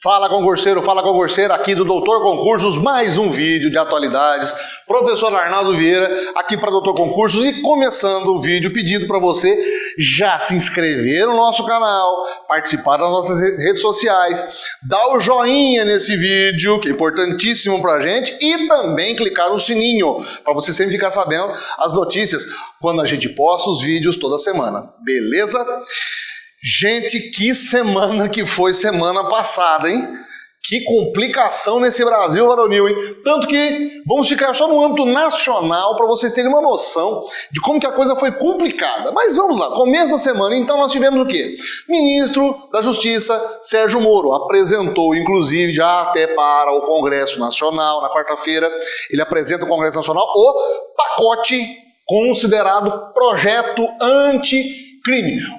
Fala concurseira, aqui do Doutor Concursos, mais um vídeo de atualidades. Professor Arnaldo Vieira, aqui para Doutor Concursos, e começando o vídeo, pedindo para você já se inscrever no nosso canal, participar das nossas redes sociais, dar o joinha nesse vídeo, que é importantíssimo para a gente, e também clicar no sininho, para você sempre ficar sabendo as notícias quando a gente posta os vídeos toda semana, beleza? Gente, que semana que foi semana passada, hein? Que complicação nesse Brasil varonil, hein? Tanto que vamos ficar só no âmbito nacional para vocês terem uma noção de como que a coisa foi complicada. Mas vamos lá, começo da semana, então nós tivemos o quê? Ministro da Justiça, Sérgio Moro, apresentou, inclusive, já até para o Congresso Nacional, na quarta-feira, ele apresenta ao Congresso Nacional o pacote considerado projeto anticrime.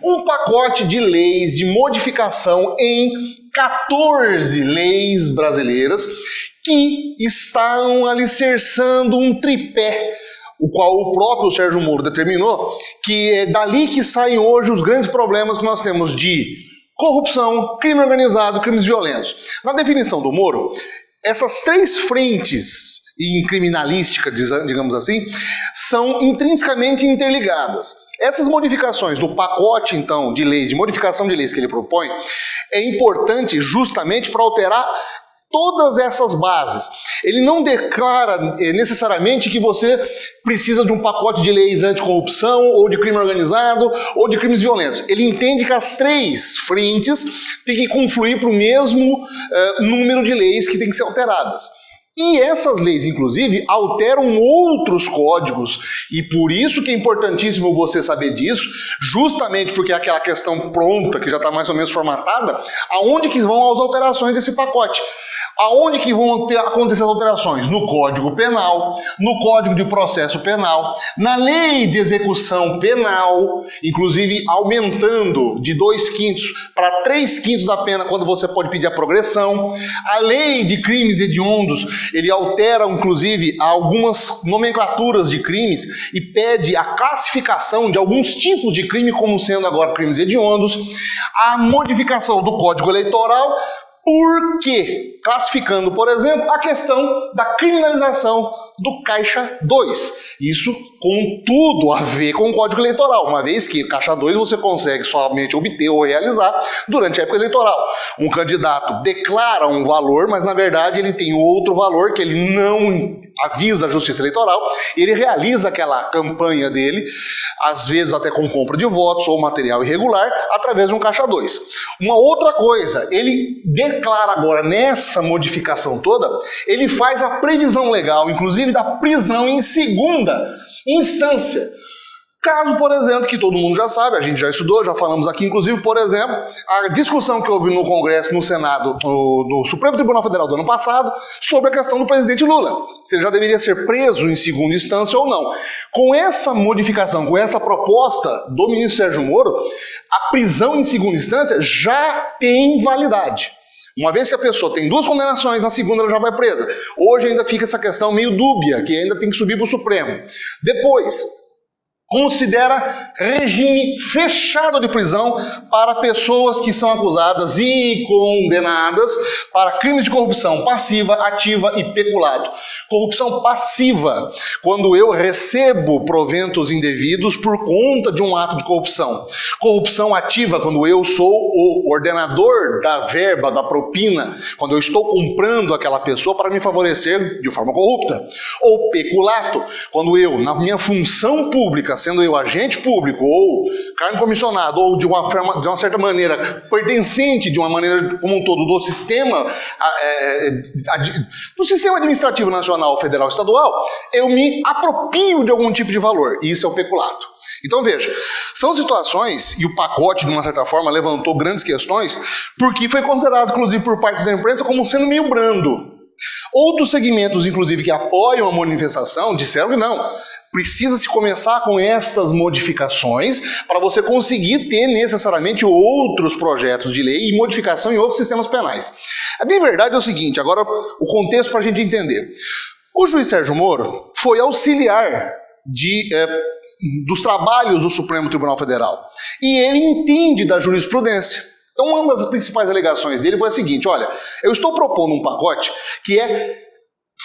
Um pacote de leis de modificação em 14 leis brasileiras que estão alicerçando um tripé, o qual o próprio Sérgio Moro determinou, que é dali que saem hoje os grandes problemas que nós temos de corrupção, crime organizado, crimes violentos. Na definição do Moro, essas três frentes em criminalística, digamos assim, são intrinsecamente interligadas. Essas modificações do pacote, então, de leis, de modificação de leis que ele propõe, é importante justamente para alterar todas essas bases. Ele não declara necessariamente que você precisa de um pacote de leis anticorrupção, ou de crime organizado, ou de crimes violentos. Ele entende que as três frentes têm que confluir para o mesmo número de leis que têm que ser alteradas. E essas leis, inclusive, alteram outros códigos, e por isso que é importantíssimo você saber disso, justamente porque é aquela questão pronta, que já está mais ou menos formatada, aonde que vão as alterações desse pacote. Aonde que vão acontecer as alterações? No Código Penal, no Código de Processo Penal, na Lei de Execução Penal, inclusive aumentando de 2/5 para 3/5 da pena quando você pode pedir a progressão. A Lei de Crimes Hediondos, ele altera inclusive algumas nomenclaturas de crimes e pede a classificação de alguns tipos de crime como sendo agora crimes hediondos. A modificação do Código Eleitoral, por quê? Classificando, por exemplo, a questão da criminalização do Caixa 2. Isso com tudo a ver com o Código Eleitoral, uma vez que Caixa 2 você consegue somente obter ou realizar durante a época eleitoral. Um candidato declara um valor, mas na verdade ele tem outro valor que ele não avisa a Justiça Eleitoral, e ele realiza aquela campanha dele, às vezes até com compra de votos ou material irregular, através de um Caixa 2. Uma outra coisa, ele declara agora, nessa modificação toda, ele faz a previsão legal, inclusive da prisão em segunda instância. Caso, por exemplo, que todo mundo já sabe, a gente já estudou, já falamos aqui, inclusive, por exemplo, a discussão que houve no Congresso, no Senado, no Supremo Tribunal Federal do ano passado, sobre a questão do presidente Lula, se ele já deveria ser preso em segunda instância ou não. Com essa modificação, com essa proposta do ministro Sérgio Moro, a prisão em segunda instância já tem validade. Uma vez que a pessoa tem duas condenações, na segunda ela já vai presa. Hoje ainda fica essa questão meio dúbia, que ainda tem que subir para o Supremo. Depois, considera regime fechado de prisão para pessoas que são acusadas e condenadas para crimes de corrupção passiva, ativa e peculado. Corrupção passiva, quando eu recebo proventos indevidos por conta de um ato de corrupção. Corrupção ativa, quando eu sou o ordenador da verba, da propina, quando eu estou comprando aquela pessoa para me favorecer de forma corrupta. Ou peculato, quando eu, na minha função pública, sendo eu agente público ou cargo comissionado ou de uma certa maneira pertencente de uma maneira como um todo do sistema administrativo nacional, federal, estadual, eu me aproprio de algum tipo de valor. Isso é o peculato. Então veja, são situações, e o pacote de uma certa forma levantou grandes questões, porque foi considerado inclusive por partes da imprensa como sendo meio brando. Outros segmentos inclusive que apoiam a manifestação disseram que não. Precisa-se começar com estas modificações para você conseguir ter necessariamente outros projetos de lei e modificação em outros sistemas penais. A bem verdade é o seguinte, agora o contexto para a gente entender. O juiz Sérgio Moro foi auxiliar dos trabalhos do Supremo Tribunal Federal e ele entende da jurisprudência. Então uma das principais alegações dele foi a seguinte: olha, eu estou propondo um pacote que é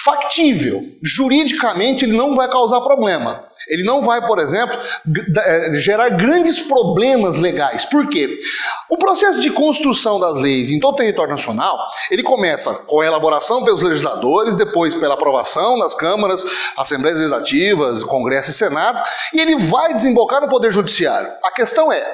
factível, juridicamente ele não vai causar problema. Ele não vai, por exemplo, gerar grandes problemas legais. Por quê? O processo de construção das leis em todo o território nacional, ele começa com a elaboração pelos legisladores, depois pela aprovação nas câmaras, assembleias legislativas, Congresso e Senado, e ele vai desembocar no Poder Judiciário. A questão é: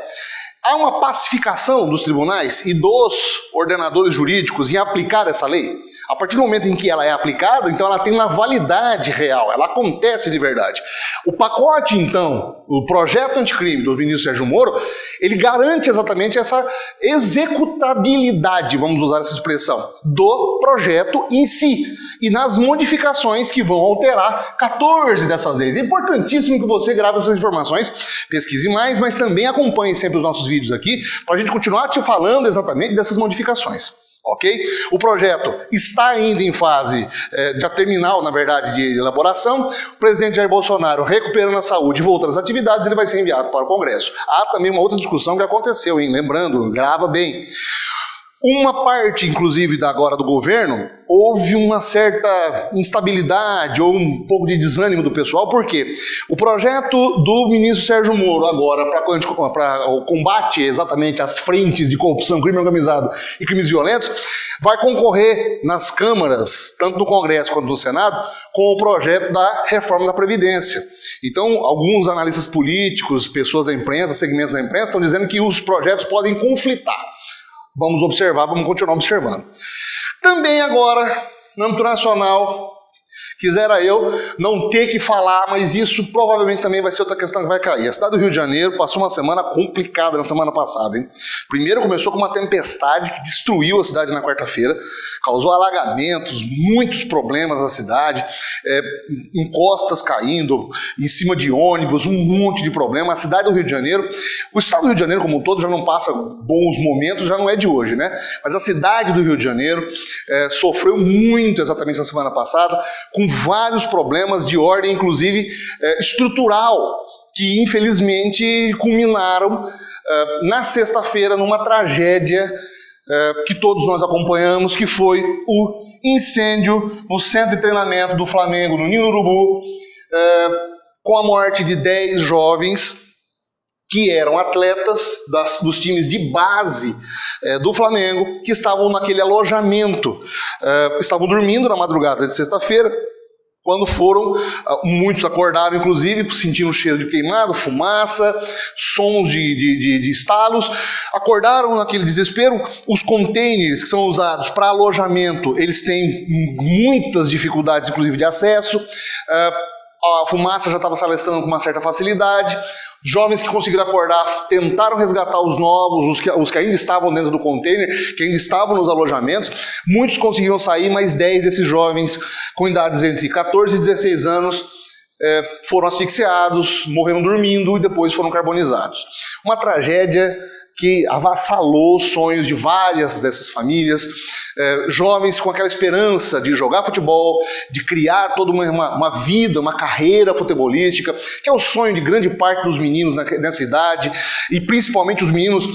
há uma pacificação dos tribunais e dos ordenadores jurídicos em aplicar essa lei? A partir do momento em que ela é aplicada, então ela tem uma validade real, ela acontece de verdade. O pacote, então, o projeto anticrime do ministro Sérgio Moro, ele garante exatamente essa executabilidade, vamos usar essa expressão, do projeto em si. E nas modificações que vão alterar 14 dessas leis. É importantíssimo que você grave essas informações, pesquise mais, mas também acompanhe sempre os nossos vídeos aqui, para a gente continuar te falando exatamente dessas modificações. Ok? O projeto está ainda em fase já terminal, na verdade, de elaboração. O presidente Jair Bolsonaro, recuperando a saúde e voltando às atividades, ele vai ser enviado para o Congresso. Há também uma outra discussão que aconteceu, hein? Lembrando, grava bem. Uma parte, inclusive, agora do governo, houve uma certa instabilidade ou um pouco de desânimo do pessoal, porque o projeto do ministro Sérgio Moro agora para o combate exatamente às frentes de corrupção, crime organizado e crimes violentos, vai concorrer nas câmaras, tanto no Congresso quanto no Senado, com o projeto da reforma da Previdência. Então, alguns analistas políticos, pessoas da imprensa, segmentos da imprensa, estão dizendo que os projetos podem conflitar. Vamos observar, vamos continuar observando. Também agora, no âmbito nacional, quisera eu não ter que falar, mas isso provavelmente também vai ser outra questão que vai cair. A cidade do Rio de Janeiro passou uma semana complicada na semana passada, hein? Primeiro começou com uma tempestade que destruiu a cidade na quarta-feira, causou alagamentos, muitos problemas na cidade, encostas caindo, em cima de ônibus, um monte de problema. A cidade do Rio de Janeiro, o estado do Rio de Janeiro como um todo já não passa bons momentos, já não é de hoje, né? Mas a cidade do Rio de Janeiro sofreu muito exatamente na semana passada, com vários problemas de ordem, inclusive estrutural, que infelizmente culminaram na sexta-feira numa tragédia que todos nós acompanhamos, que foi o incêndio no centro de treinamento do Flamengo, no Ninho do Urubu, com a morte de 10 jovens que eram atletas dos times de base do Flamengo, que estavam naquele alojamento, estavam dormindo na madrugada de sexta-feira. Quando foram, muitos acordaram, inclusive, sentindo um cheiro de queimado, fumaça, sons de estalos. Acordaram naquele desespero. Os containers que são usados para alojamento, eles têm muitas dificuldades, inclusive, de acesso. A fumaça já estava se alastrando com uma certa facilidade. Jovens que conseguiram acordar tentaram resgatar os novos, os que ainda estavam dentro do container, que ainda estavam nos alojamentos. Muitos conseguiram sair, mas 10 desses jovens com idades entre 14 e 16 anos foram asfixiados, morreram dormindo e depois foram carbonizados. Uma tragédia que avassalou os sonhos de várias dessas famílias, jovens com aquela esperança de jogar futebol, de criar toda uma vida, uma carreira futebolística, que é o sonho de grande parte dos meninos nessa idade, e principalmente os meninos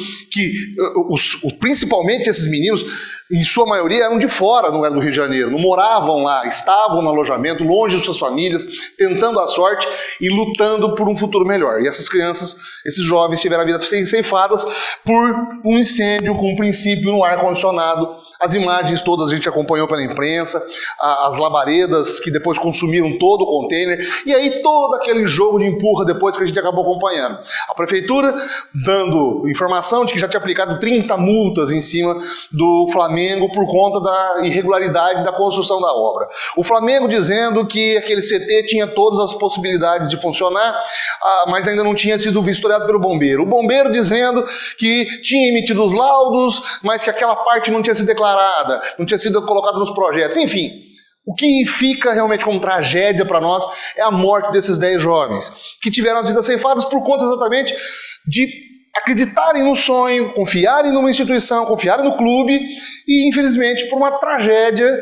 principalmente esses meninos, em sua maioria eram de fora do Rio de Janeiro, não moravam lá, estavam no alojamento, longe de suas famílias, tentando a sorte e lutando por um futuro melhor. E essas crianças, esses jovens tiveram a vida ceifadas por um incêndio com um princípio no ar-condicionado. As imagens todas a gente acompanhou pela imprensa, as labaredas que depois consumiram todo o container, e aí todo aquele jogo de empurra depois que a gente acabou acompanhando. A prefeitura dando informação de que já tinha aplicado 30 multas em cima do Flamengo por conta da irregularidade da construção da obra. O Flamengo dizendo que aquele CT tinha todas as possibilidades de funcionar, mas ainda não tinha sido vistoriado pelo bombeiro. O bombeiro dizendo que tinha emitido os laudos, mas que aquela parte não tinha sido declarada, não tinha sido colocado nos projetos. Enfim, o que fica realmente como tragédia para nós é a morte desses 10 jovens, que tiveram as vidas ceifadas por conta exatamente de acreditarem no sonho, confiarem numa instituição, confiarem no clube e, infelizmente, por uma tragédia,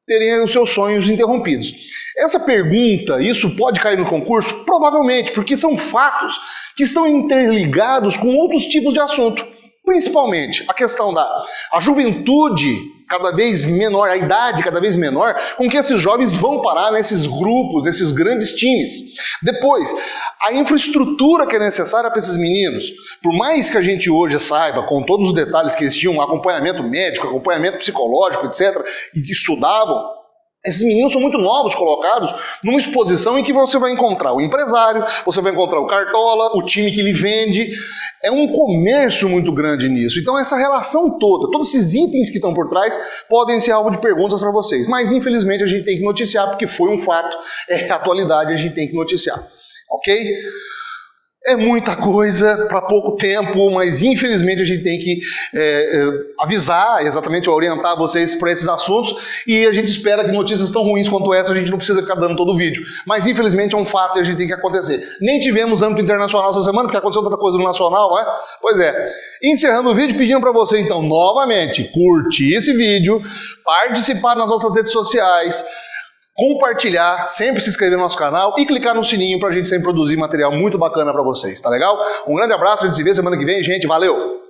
terem os seus sonhos interrompidos. Essa pergunta, isso pode cair no concurso? Provavelmente, porque são fatos que estão interligados com outros tipos de assunto. Principalmente a questão da juventude cada vez menor, a idade cada vez menor, com que esses jovens vão parar nesses grupos, nesses grandes times. Depois, a infraestrutura que é necessária para esses meninos. Por mais que a gente hoje saiba, com todos os detalhes que eles tinham, acompanhamento médico, acompanhamento psicológico, etc., e que estudavam, esses meninos são muito novos, colocados numa exposição em que você vai encontrar o empresário, você vai encontrar o cartola, o time que lhe vende. É um comércio muito grande nisso. Então essa relação toda, todos esses itens que estão por trás, podem ser alvo de perguntas para vocês. Mas infelizmente a gente tem que noticiar, porque foi um fato, é atualidade, a gente tem que noticiar. Ok? É muita coisa para pouco tempo, mas infelizmente a gente tem que avisar, exatamente orientar vocês para esses assuntos, e a gente espera que notícias tão ruins quanto essa a gente não precisa ficar dando todo o vídeo. Mas infelizmente é um fato e a gente tem que acontecer. Nem tivemos âmbito internacional essa semana, porque aconteceu tanta coisa no nacional, não é? Pois é. Encerrando o vídeo, pedindo para você então, novamente, curtir esse vídeo, participar nas nossas redes sociais, compartilhar, sempre se inscrever no nosso canal e clicar no sininho pra gente sempre produzir material muito bacana pra vocês, tá legal? Um grande abraço, a gente se vê semana que vem, gente, valeu!